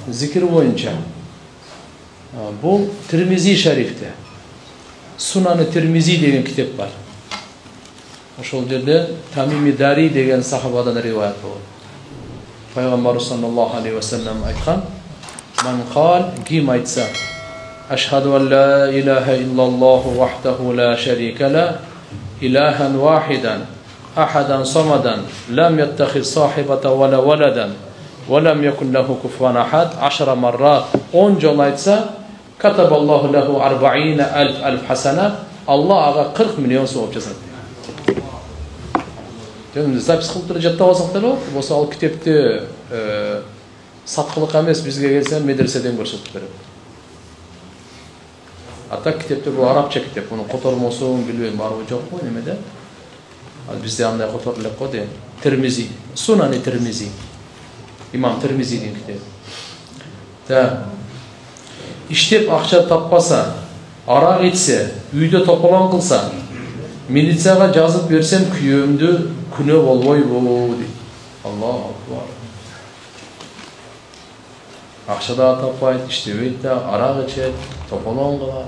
Zikir боюнча. Бул Тирмизи шарифте. Сунаны Тирмизи деген китеп бар. Ошол жерде Тамими Дари деген сахабадан риваят болот. Пайгамбар саллаллаху алейхи ва саллям айткан: "Ман кал ким айтса, ашхаду ан ла илаха иллаллаху вахдаху ла шарика ла, илахан вахидан, ахадан самадан, лам яттахид сахибата вала валадан, ва лам якун лаху куфуан ахад, 10 маррат, 10 жол айтса, катабаллаху лаху 40,000 алф хасана, Аллах ага 40 миллион сауап жазат." Запись кылып туруп жаттап алсак да болот. Болсо ал китепти саткылык эмес, бизге келсе медреседен көрсөтүп берет. Ата китепте бул арабча китеп, мунун котормосун билбейм барбы жокпу немеде. Ал бизде андай котор элек го дейм. Тирмизи, Сунани Тирмизи. Имам Тирмизинин китеби. Иштеп акча таппаса, арак ичсе, үйдө тополон кылса, милицияга жазып берсем күйөөмдү күнөө болбойбу дейт. Аллаху акбар. Акча да таппайт, иштебейт да, арак ичет, тополон кылат.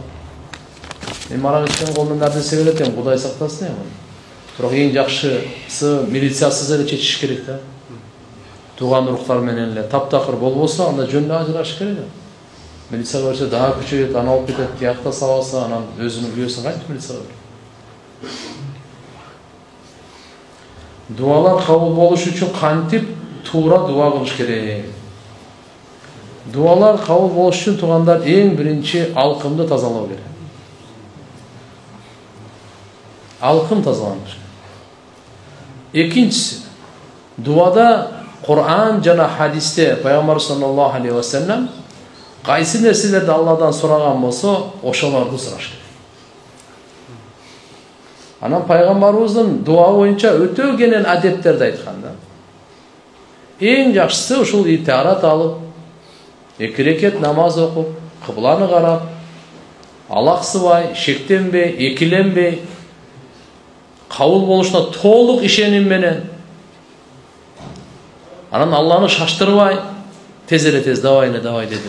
Мен арак ичкен колунан нерсе келет эми, Кудай сактасын эми. Бирок эң жакшысы милициясыз эле чечиш керек да. Тууган уруктар менен эле таптакыр болбосо, анда жөн эле ажырашыш керек. Милицияга берсе дагы күчөйөт, аны алып кетет, тиякта сабаса, анан өзүнүн күйөөсүн кантип милицияга берет? Дуалар кабыл болуш үчүн кантип туура дуа кылыш керек? Дуалар кабыл болуш үчүн туугандар эң биринчи алкымды тазалоо керек. Алкым тазаланыш керек. Экинчиси, дуада Кур'ан жана хадисте Пайгамбар саллаллаху алейхи ва саллям кайсы нерселерди Алладан сураган болсо, ошолорду сураш керек. Анан пайгамбарыбыздын дуа боюнча өтө кенен адептерди айткан да. Эң жакшысы ушул итарат алып, 2 рекет намаз окуп, кыбланы карап, алаксыбай, шектенбей, экиленбей, кабыл болушуна толук ишеним менен, анан Алланы шаштырбай, тез эле тез давай деди.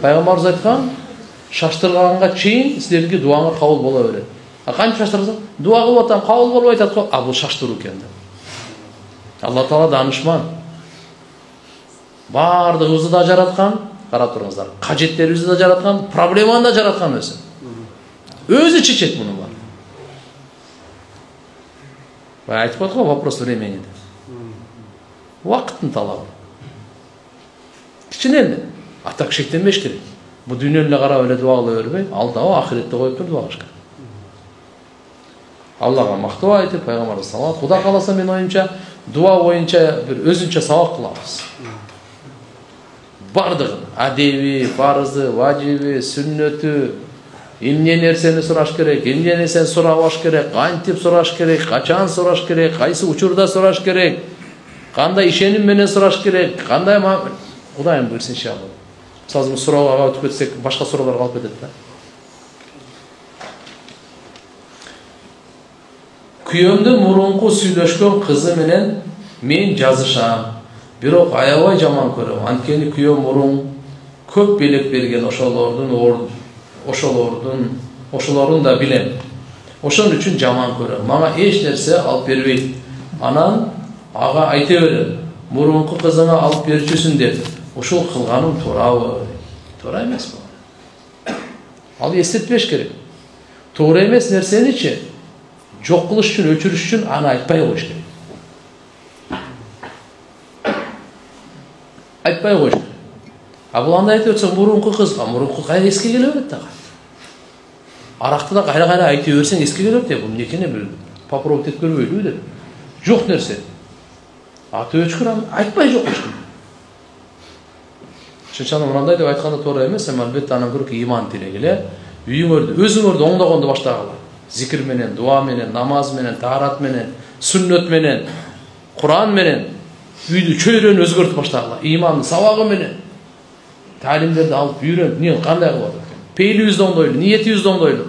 Пайгамбарыбыз айткан, шаштырганга чейин силерге дуаңар кабыл боло берет. Кантип шаштырса, дуа кылып атам, кабыл болбой атат го. Бул шаштыруу экен да. Алла Таала данышман. Бардыгыбызды да жараткан, карап туруңуздар. Кажеттерибизди да жараткан, проблеманы да жараткан өзү. Өзү чечет муну бар. Бай айтып атко, вопрос времени деп. Убакыттын талабы. Кичине эле. Атак шектенбеш керек. Бул дүйнөнү эле карап эле дуа кыла бербей, алдабы ахиретте коюп туруп дуа кылыш керек. Аллага мактоо айтып, пайгамбарга салат. Кудай кааласа мен оюмча дуа боюнча бир өзүнчө сабак кылабыз. Бардыгын, адеби, фарызы, важиби, сүннөтү, эмне нерсени сураш керек, эмне нерсени сурабаш керек, кантип сураш керек, качан сураш керек, кайсы учурда сураш керек, кандай ишеним менен сураш керек, кандай Кудайым буйрса иншалла. Мисалы суроого өтүп кетсек, башка суроолор калып кетет да. Күйөөмдүн мурунку сүйлөшкөн кызы менен мен жазышам. Бирок аябай жаман көрөм. Анткени күйөөм мурун көп белек берген ошолордун да билем. Ошон үчүн жаман көрөм. Мага эч нерсе алып бербейт. Анан ага айта берем. Мурунку кызыңа алып берчүсүн деп. Ошол кылганым туурабы? Туура эмес бул. Ал эстетпеш керек. Туура эмес нерсеничи жок кылыш үчүн, өчүрүш үчүн аны айтпай коюш керек. Айтпай коюш керек. Бул андай айтып өтсөң, мурунку кайра эске келе берет да. Аракты да кайра айтып берсең эске келе берет. Бул некене бир попробовать этип көрбөйлүбү деп. Жок нерсе. Аты өчкүр айтпай жок кылыш керек. Чынчаны мындай деп айтканда туура эмес, эми албетте анан көрөк иман тирегиле, өзүңөрдү оңдогонду баштагыла. Зикир менен, дуа менен, намаз менен, таарат менен, сүннөт менен, Кур'ан менен, үйдү чөйрөнү өзгөртүп баштагыла. Имандын сабагы менен, талимдерди алып үйрөнүп, эмне кандай кылып атат? Пейлибизди оңдойлу, ниетибизди оңдойлу.